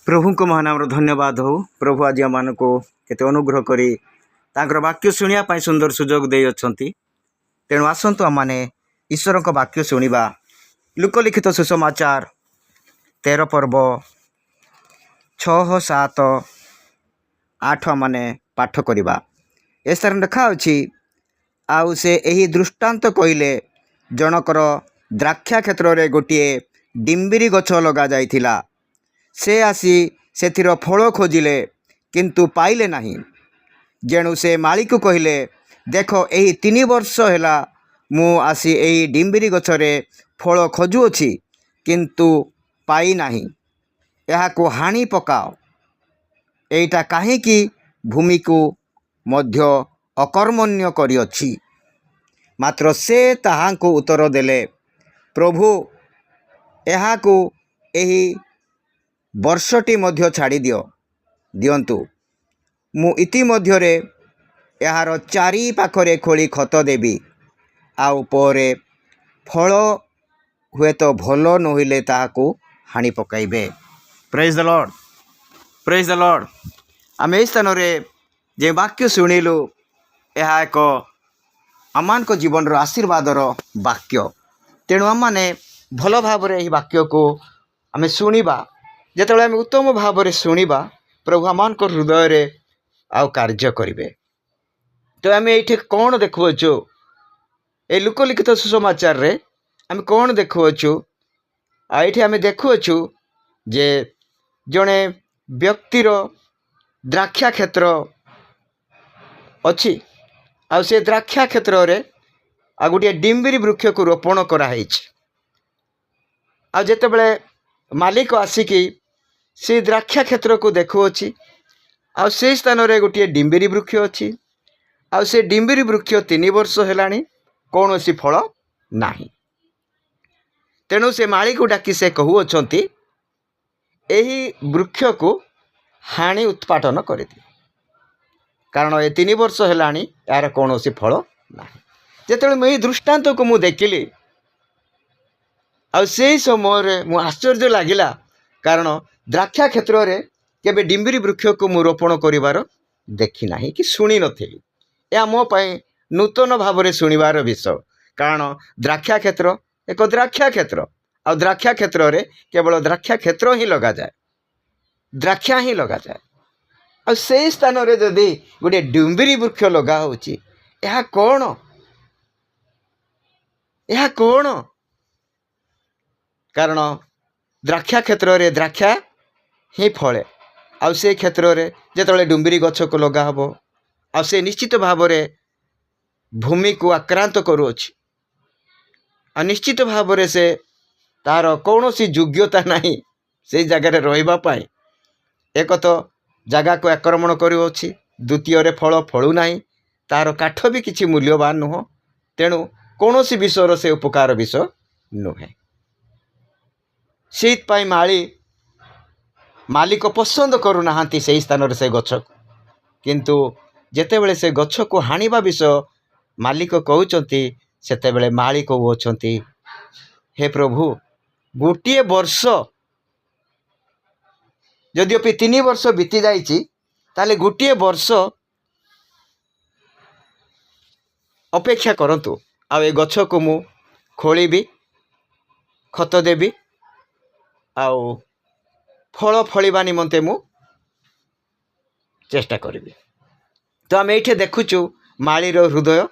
प्रभु को महानाम धन्यवाद हो। प्रभु आज आम को केते अनुग्रह करी तांकर वाक्य शुणा सुंदर सुजोग दे अछंती। तेणु आसतु आम मैंने ईश्वर का वाक्य शुणा। लोकलिखित सुसमाचार 13 पर्व 6, 7, 8 मैंने पाठ करवा। एसार लिखा अच्छी आउ से यही दृष्टांत कहले जनकर द्राक्षा क्षेत्र में गोटे डिम्बिरी गछ लगा जाइथिला। से आसी सेथिर फल खोजिले किंतु पाइले नहीं। जेणु से माली को कहले, देख यही 3 वर्ष है मु आसी यही डिम्बिरी गछरे फल खोजुअछि किंतु पाई नहीं। एहाको हाणी पकाओ। एटा काहेकि भूमि को मध्य अकर्मण्य करिअछि। मात्र से ताहाको उत्तर देले, प्रभु एहाको एही वर्षटी मध्य छाड़ी दियंतु। मु इति मध्यरे यार चारि पाखरे खोली खत देवी। आउ परे फल हुए तो भल नहिले ताहाको हाणी पकाइबे। Praise the Lord, praise the Lord. आम ए स्थान में जे वाक्य शुणिलु यह एक आमान को जीवन रो आशीर्वादर वाक्य। तेणु आम मैंने भल भाव यही वाक्य को आम शुणा। जिते आम उत्तम भाव में शुणा प्रभु आमान को हृदय रे आउ कार्य करेंगे। तो आम ये कौन देखुचु ये लोकलिखित सुसमाचार रे आम कौन देखुचु? ये आम देखुचु जे जड़े व्यक्तिर द्राक्षा क्षेत्र अच्छी। आ से द्राक्षा क्षेत्र रे आ गोटे डिम्बिरी वृक्ष को रोपण कराई। आ जेतेबेले मालिक आसिकी से द्राक्षा क्षेत्र को देखुअछि। आ से स्थान रे गोटे डिम्बिरी वृक्ष अच्छी। आ से डिम्बिरी वृक्ष 3 वर्ष है कौन सी फल नहीं। तेणु से माली को डाकी से कहूअछंती एही वृक्ष को हाणी उत्पादन कर दियो, कारण ये 3 वर्ष है यार कौन सी फल ना। जिते मुझे दृष्टांत को मुझे देखिली आ से समय मु आश्चर्य लगिला, कारण द्राक्षा क्षेत्र में केबे डिम्बिरी वृक्ष को मु रोपण करिवार देखी नाही कि शुणी नथिली। या मो पई नूतन भाव में शुणिबार विषय, कारण द्राक्षा क्षेत्र एक द्राक्षा क्षेत्र। आ द्राक्षा क्षेत्र में केवल द्राक्षा क्षेत्र ही लगा जाए, द्राक्षा ही लगा जाए। आ से स्थान में जदि गोटे डिम्बिरी वृक्ष लगा होची, यह कौन यह कौन? कारण द्राक्षा क्षेत्र में द्राक्षा ही फले। आ से क्षेत्र में जिते डुम्बिरी गछ को लगा हम आ से निश्चित भाव में भूमि को आक्रांत करुअछि। आ निश्चित भाव में से तार कौन सी योग्यता नहीं से जगह रहिबा पाई। एक तो जगह को आक्रमण करुअछि, द्वितीय रे फल फलु नाही, तार काठ भी किछि मूल्यवान नुह। तेणु कौन सी विषय से उपकार विषय नुहे। से मालिक पसंद करूना से स्थान से गछ, किंतु जेतेबेले से गछ को हाणिबा विषय मालिक कहउचंती सेतेबेले मालिक कहउचंती, हे प्रभु गोटे वर्ष जदि 3 वर्ष बीती जाइछि ताले गोटे वर्ष अपेक्षा करंतु। आ ए गछ को मु खोलिबी, खत देबी, आउ फल फलिबा निमंते मु चेष्टा करिबी। तो आम ये देखुचु मालीर हृदय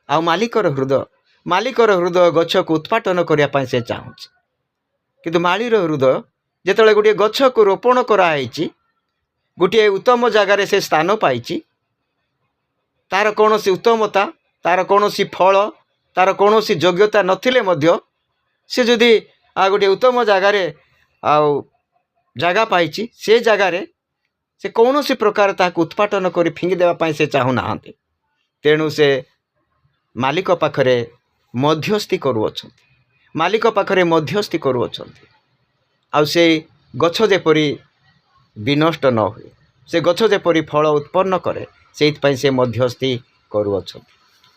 आ मालिकर हृदय। मालिकर हृदय गछ को उत्पादन करने से चाहूँगी, किंतु मालीर हृदय जिते गोटे गछ को रोपण कराई, गोटे उत्तम जगार से स्थान पाई, तार कौन सी उत्तमता, तार कौन सी फल, तार कौन सी योग्यता नथिले मध्य से जदि गोटे उत्तम जगार जगह पाई, से जगार से कौन सी प्रकार ताक उत्पादन कर फिंगी देवाई से चाहूना। तेणु से मालिक पाखरे मध्यस्थी करुअछंती, मालिक पाखरे मध्यस्थी करुअछंती। आ से गछ जेपरी विनष्ट न हुए, से गछ जेपरी फल उत्पन्न करे, से मध्यस्थी करुअछंती।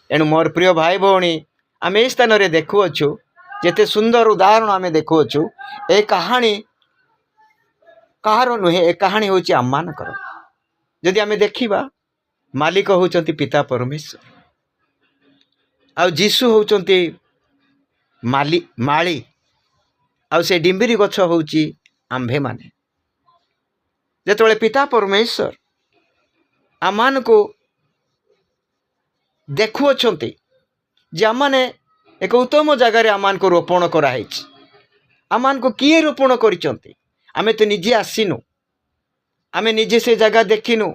एणु मोर प्रिय भाई भौणी, आम ए स्थान में देखुअछु जेते सुंदर उदाहरण आम देखुअछु। ए कहानी କାହାର ନୁହେଁ, ଏ କାହାଣୀ ହେଉଛି ଆମମାନଙ୍କର। ଯଦି ଆମେ ଦେଖିବା, ମାଲିକ ହେଉଛନ୍ତି ପିତା ପରମେଶ୍ୱର, ଆଉ ଯୀଶୁ ହେଉଛନ୍ତି ମାଳି, ଆଉ ସେ ଡିମ୍ବିରି ଗଛ ହେଉଛି ଆମ୍ଭେମାନେ। ଯେତେବେଳେ ପିତା ପରମେଶ୍ୱର ଆମମାନଙ୍କୁ ଦେଖୁଅଛନ୍ତି ଯେ ଆମମାନେ ଏକ ଉତ୍ତମ ଜାଗାରେ ଆମମାନଙ୍କୁ ରୋପଣ କରାହେଇଛି। ଆମମାନଙ୍କୁ କିଏ ରୋପଣ କରିଛନ୍ତି? ଆମେ ତ ନିଜେ ଆସିନୁ, ଆମେ ନିଜେ ସେ ଜାଗା ଦେଖିନୁ,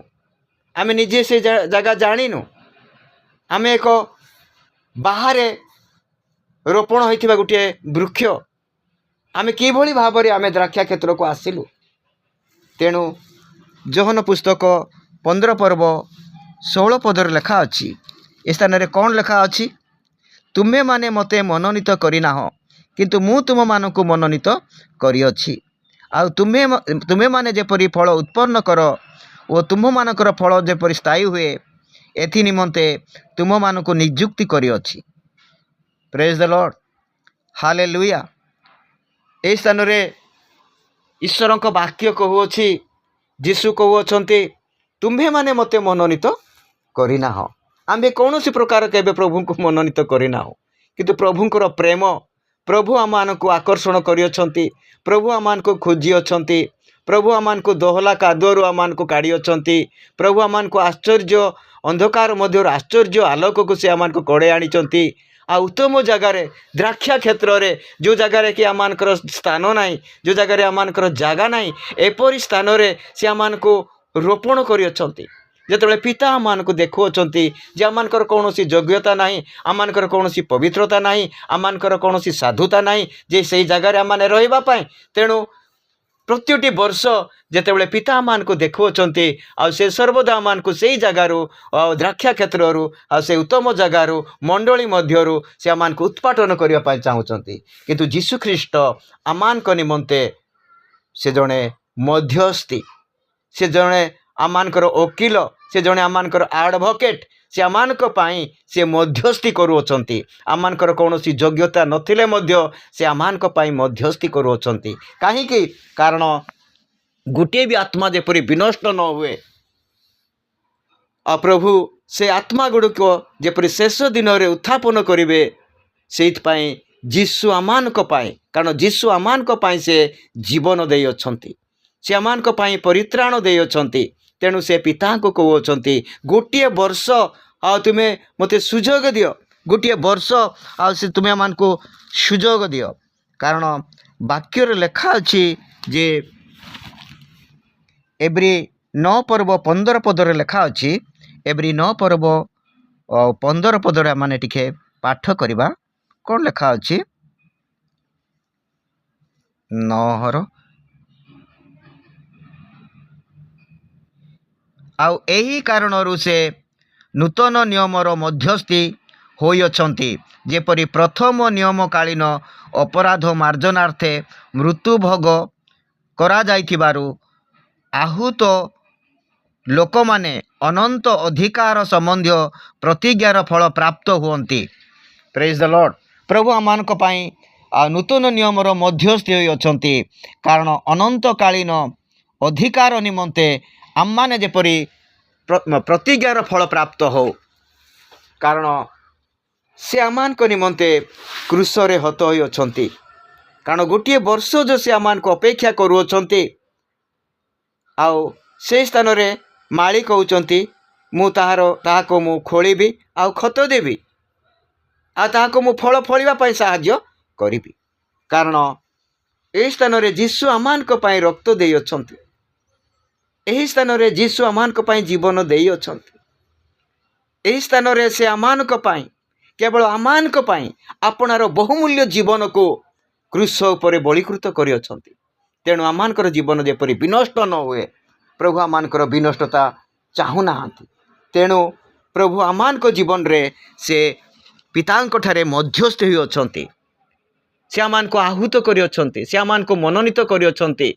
ଆମେ ନିଜେ ସେ ଜାଗା ଜାଣିନୁ। ଆମେ ଏକ ବାହାରେ ରୋପଣ ହୋଇଥିବା ଗୋଟିଏ ବୃକ୍ଷ। ଆମେ କିଭଳି ଭାବରେ ଆମେ ଦ୍ରାକ୍ଷା କ୍ଷେତ୍ରକୁ ଆସିଲୁ? ତେଣୁ ଯୋହନ ପୁସ୍ତକ 15 ପର୍ବ 16 ପଦରେ ଲେଖା ଅଛି। ଏ ସ୍ଥାନରେ କ'ଣ ଲେଖା ଅଛି? ତୁମେମାନେ ମୋତେ ମନୋନୀତ କରିନାହ, କିନ୍ତୁ ମୁଁ ତୁମମାନଙ୍କୁ ମନୋନୀତ କରିଅଛି। ଆଉ ତୁମେମାନେ ଯେପରି ଫଳ ଉତ୍ପନ୍ନ କର ଓ ତୁମମାନଙ୍କର ଫଳ ଯେପରି ସ୍ଥାୟୀ ହୁଏ, ଏଥି ନିମନ୍ତେ ତୁମମାନଙ୍କୁ ନିଯୁକ୍ତି କରିଅଛି। ପ୍ରେଜ୍ ଦ ଲର୍ଡ, ହାଲେଲୁୟା। ଏହି ସ୍ଥାନରେ ଈଶ୍ୱରଙ୍କ ବାକ୍ୟ କହୁଅଛି, ଯୀଶୁ କହୁଅଛନ୍ତି, ତୁମ୍ଭେମାନେ ମୋତେ ମନୋନୀତ କରିନାହ। ଆମ୍ଭେ କୌଣସି ପ୍ରକାର କେବେ ପ୍ରଭୁଙ୍କୁ ମନୋନୀତ କରିନାହୁଁ, କିନ୍ତୁ ପ୍ରଭୁଙ୍କର ପ୍ରେମ, ପ୍ରଭୁ ଆମମାନଙ୍କୁ ଆକର୍ଷଣ କରିଅଛନ୍ତି, ପ୍ରଭୁ ଆମମାନଙ୍କୁ ଖୋଜି ଅଛନ୍ତି, ପ୍ରଭୁ ଆମମାନଙ୍କୁ ଦୋହଲା କାଦୁଅରୁ ଆମମାନଙ୍କୁ କାଢ଼ିଅଛନ୍ତି, ପ୍ରଭୁ ଆମମାନଙ୍କୁ ଆଶ୍ଚର୍ଯ୍ୟ ଅନ୍ଧକାର ମଧ୍ୟରୁ ଆଶ୍ଚର୍ଯ୍ୟ ଆଲୋକକୁ ସେ ଆମମାନଙ୍କୁ କଢ଼େଇ ଆଣିଛନ୍ତି। ଆଉ ଉତ୍ତମ ଜାଗାରେ, ଦ୍ରାକ୍ଷା କ୍ଷେତ୍ରରେ, ଯେଉଁ ଜାଗାରେ କି ଆମମାନଙ୍କର ସ୍ଥାନ ନାହିଁ, ଯେଉଁ ଜାଗାରେ ଆମମାନଙ୍କର ଜାଗା ନାହିଁ, ଏପରି ସ୍ଥାନରେ ସେ ଆମମାନଙ୍କୁ ରୋପଣ କରିଅଛନ୍ତି। ଯେତେବେଳେ ପିତା ଆମମାନଙ୍କୁ ଦେଖୁଅଛନ୍ତି ଯେ ଆମମାନଙ୍କର କୌଣସି ଯୋଗ୍ୟତା ନାହିଁ, ଆମମାନଙ୍କର କୌଣସି ପବିତ୍ରତା ନାହିଁ, ଆମମାନଙ୍କର କୌଣସି ସାଧୁତା ନାହିଁ ଯେ ସେହି ଜାଗାରେ ଆମମାନେ ରହିବା ପାଇଁ, ତେଣୁ ପ୍ରତିଟି ବର୍ଷ ଯେତେବେଳେ ପିତା ଆମମାନଙ୍କୁ ଦେଖୁଅଛନ୍ତି, ଆଉ ସେ ସର୍ବଦା ଆମମାନଙ୍କୁ ସେଇ ଜାଗାରୁ, ଦ୍ରାକ୍ଷା କ୍ଷେତ୍ରରୁ, ଆଉ ସେ ଉତ୍ତମ ଜାଗାରୁ, ମଣ୍ଡଳୀ ମଧ୍ୟରୁ ସେ ଆମମାନଙ୍କୁ ଉତ୍ପାଟନ କରିବା ପାଇଁ ଚାହୁଁଛନ୍ତି। କିନ୍ତୁ ଯୀଶୁଖ୍ରୀଷ୍ଟ ଆମମାନଙ୍କ ନିମନ୍ତେ ସେ ଜଣେ ମଧ୍ୟସ୍ଥି, ସେ ଜଣେ ଆମମାନଙ୍କର ଓକିଲ, ସେ ଜଣେ ଆମମାନଙ୍କର ଆଡ଼ଭୋକେଟ୍। ସେ ଆମମାନଙ୍କ ପାଇଁ ସେ ମଧ୍ୟସ୍ଥି କରୁଅଛନ୍ତି। ଆମମାନଙ୍କର କୌଣସି ଯୋଗ୍ୟତା ନଥିଲେ ମଧ୍ୟ ସେ ଆମମାନଙ୍କ ପାଇଁ ମଧ୍ୟସ୍ଥି କରୁଅଛନ୍ତି। କାହିଁକି? କାରଣ ଗୋଟିଏ ବି ଆତ୍ମା ଯେପରି ବିନଷ୍ଟ ନ ହୁଏ, ଆଉ ପ୍ରଭୁ ସେ ଆତ୍ମା ଗୁଡ଼ିକ ଯେପରି ଶେଷ ଦିନରେ ଉତ୍ଥାପନ କରିବେ, ସେଇଥିପାଇଁ ଯୀଶୁ ଆମମାନଙ୍କ ପାଇଁ, କାରଣ ଯୀଶୁ ଆମମାନଙ୍କ ପାଇଁ ସେ ଜୀବନ ଦେଇଅଛନ୍ତି, ସେ ଆମମାନଙ୍କ ପାଇଁ ପରିତ୍ରାଣ ଦେଇଅଛନ୍ତି। ତେଣୁ ସେ ପିତାଙ୍କୁ କହୁଅଛନ୍ତି, ଗୋଟିଏ ବର୍ଷ ଆଉ ତୁମେ ମୋତେ ସୁଯୋଗ ଦିଅ, ଗୋଟିଏ ବର୍ଷ ଆଉ ସେ ତୁମେ ଆମମାନଙ୍କୁ ସୁଯୋଗ ଦିଅ। କାରଣ ବାକ୍ୟରେ ଲେଖା ଅଛି ଯେ ଏବ୍ରୀ 9 ପର୍ବ 15 ପଦରେ ଲେଖା ଅଛି। ଏବ୍ରୀ 9 ପର୍ବ 15 ପଦରେ ଆମେ ଟିକେ ପାଠ କରିବା। କ'ଣ ଲେଖା ଅଛି? 9 ଆଉ ଏହି କାରଣରୁ ସେ ନୂତନ ନିୟମର ମଧ୍ୟସ୍ଥି ହୋଇଅଛନ୍ତି, ଯେପରି ପ୍ରଥମ ନିୟମକାଳୀନ ଅପରାଧ ମାର୍ଜନାର୍ଥେ ମୃତ୍ୟୁ ଭୋଗ କରାଯାଇଥିବାରୁ ଆହୁତ ଲୋକମାନେ ଅନନ୍ତ ଅଧିକାର ସମ୍ବନ୍ଧୀୟ ପ୍ରତିଜ୍ଞାର ଫଳ ପ୍ରାପ୍ତ ହୁଅନ୍ତି। ପ୍ରେଜ୍ ଦ ଲର୍ଡ। ପ୍ରଭୁ ଆମମାନଙ୍କ ପାଇଁ ନୂତନ ନିୟମର ମଧ୍ୟସ୍ଥି ହୋଇଅଛନ୍ତି, କାରଣ ଅନନ୍ତକାଳୀନ ଅଧିକାର ନିମନ୍ତେ ଆମମାନେ ଯେପରି ପ୍ରତିଜ୍ଞାର ଫଳ ପ୍ରାପ୍ତ ହଉ। କାରଣ ସେ ଆମମାନଙ୍କ ନିମନ୍ତେ କ୍ରୁଶରେ ହତ ହୋଇଅଛନ୍ତି। କାରଣ ଗୋଟିଏ ବର୍ଷ ଯେଉଁ ସେ ଆମମାନଙ୍କୁ ଅପେକ୍ଷା କରୁଅଛନ୍ତି, ଆଉ ସେହି ସ୍ଥାନରେ ମାଳି କହୁଛନ୍ତି, ମୁଁ ତାହାକୁ ମୁଁ ଖୋଳିବି ଆଉ ଖତ ଦେବି, ଆଉ ତାହାକୁ ମୁଁ ଫଳ ଫଳିବା ପାଇଁ ସାହାଯ୍ୟ କରିବି। କାରଣ ଏହି ସ୍ଥାନରେ ଯୀଶୁ ଆମମାନଙ୍କ ପାଇଁ ରକ୍ତ ଦେଇଅଛନ୍ତି, ଏହି ସ୍ଥାନରେ ଯୀଶୁ ଆମମାନଙ୍କ ପାଇଁ ଜୀବନ ଦେଇଅଛନ୍ତି, ଏହି ସ୍ଥାନରେ ସେ ଆମମାନଙ୍କ ପାଇଁ, କେବଳ ଆମମାନଙ୍କ ପାଇଁ ଆପଣାର ବହୁମୂଲ୍ୟ ଜୀବନକୁ କ୍ରୁଶ ଉପରେ ବଳୀକୃତ କରିଅଛନ୍ତି। ତେଣୁ ଆମମାନଙ୍କର ଜୀବନ ଯେପରି ବିନଷ୍ଟ ନ ହୁଏ, ପ୍ରଭୁ ଆମମାନଙ୍କର ବିନଷ୍ଟତା ଚାହୁଁନାହାନ୍ତି। ତେଣୁ ପ୍ରଭୁ ଆମମାନଙ୍କ ଜୀବନରେ ସେ ପିତାଙ୍କଠାରେ ମଧ୍ୟସ୍ଥି ହୋଇଅଛନ୍ତି, ସେ ଆମମାନଙ୍କୁ ଆହୁତ କରିଅଛନ୍ତି, ସେ ଆମମାନଙ୍କୁ ମନୋନୀତ କରିଅଛନ୍ତି।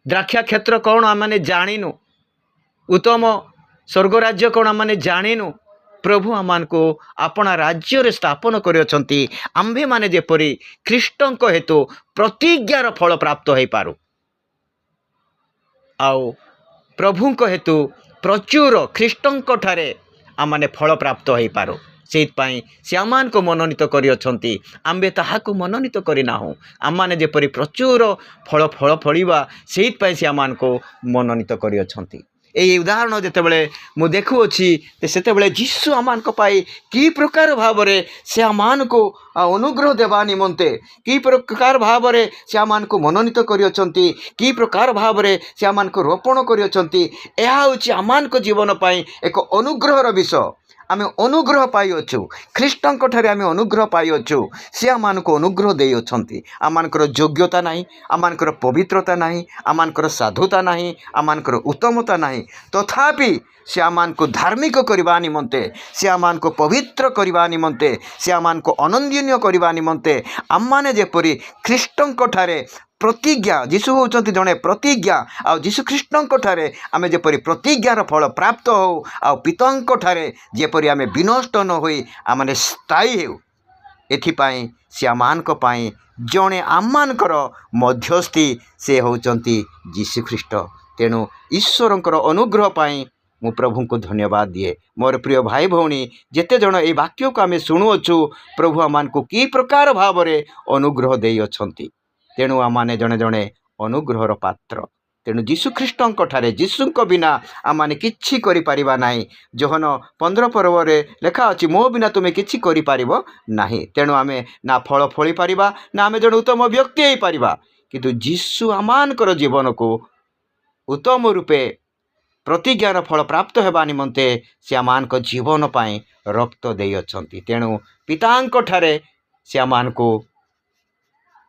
ଦ୍ରାକ୍ଷା କ୍ଷେତ୍ର କ'ଣ ଆମମାନେ ଜାଣିନୁ, ଉତ୍ତମ ସ୍ୱର୍ଗରାଜ୍ୟ କ'ଣ ଆମମାନେ ଜାଣିନୁ। ପ୍ରଭୁ ଆମମାନଙ୍କୁ ଆପଣା ରାଜ୍ୟରେ ସ୍ଥାପନ କରିଅଛନ୍ତି, ଆମ୍ଭେମାନେ ଯେପରି ଖ୍ରୀଷ୍ଟଙ୍କ ହେତୁ ପ୍ରତିଜ୍ଞାର ଫଳ ପ୍ରାପ୍ତ ହୋଇପାରୁ। आउ प्रभुंक हेतु प्रचुर ख्रीष्टंक ठारे आमने फल प्राप्त हो पारो से आम को मनोनीत करिअछंती आम्बे ताहाकु मनोनीत करिनाहु आमने जेपरि प्रचुर फल फल फलिबा सेइतपई से आम को मनोनीत करिअछंती। यही उदाहरण जितेबले मु देखुअछि सेतेबले जीशु आमान पाई कि प्रकार भाव से आमान को अनुग्रह देवा निमंते कि प्रकार भाव से आमान को मनोनीत करिअछंती कि प्रकार भाव से आमान को रोपण करिअछंती। यह होछि आमान को जीवन पाई एक अनुग्रहर विषय। आमे अनुग्रह पाइअछु ख्रीष्टंक ठारे आमे अनुग्रह पाइअछु से आमानको अनुग्रह देइ अछंती। आमानकर योग्यता नाही आमानकर पवित्रता नाही आमानकर साधुता नाही आमानकर उत्तमता नाही तथापि से आमानको धार्मिक करबा निमंते से आमानको पवित्र करबा निमंते से आमानको आनंदनीय करबा निमंते आमाने जेपरि ख्रीष्टंक ठारे प्रतिज्ञा जीशु होउछंती जणे प्रतिज्ञा आ जीशु ख्रीष्टंक ठारे आमे जेपरि प्रतिज्ञार फल प्राप्त हो आ पितांक ठारे जेपरि आमे विनष्ट न होई आमने स्थायी हो एथिपाई से आमानक पाई जणे आमानकर मध्यस्थी से होउछंती जीशु ख्रीष्ट। तेणु ईश्वरंकर अनुग्रह पाई मु प्रभु को धन्यवाद दिए। मोर प्रिय भाई भौणी जेते जण ए वाक्य को आमे सुनुअछु प्रभु आमान को की प्रकार भाव रे अनुग्रह देइ अछंती। तेणु आमाने जणे जणे अनुग्रहर पात्र। तेणु जीशु ख्रीष्टंक ठारे जीशुंक बिना आमाने किछि करि परिबा नाही। जोहन 15 पर्व रे लेखा अछि मो बिना तुमे किछि करि पारिबो नाही। तेणु आमे ना फल फळी पारिबा ना आमे जणे उत्तम व्यक्ति हेइ पारिबा किंतु जीशु आमानकर जीवन को उत्तम रूपे प्रतिज्ञार फल प्राप्त हेबा निमंते से आमानक जीवन पाई रक्त देइ अछंती। तेणु पितांक ठारे से आमानको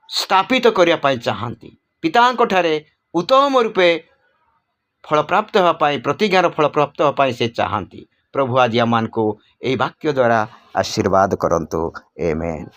स्थापित करिया पाई चाहती पितांक ठारे उत्तम रूपे फल प्राप्त होगा पाई प्रतिज्ञार फल प्राप्त होगा पाई से चाहती। प्रभु आज आमान को यही वाक्य द्वारा आशीर्वाद करंतु। आमेन।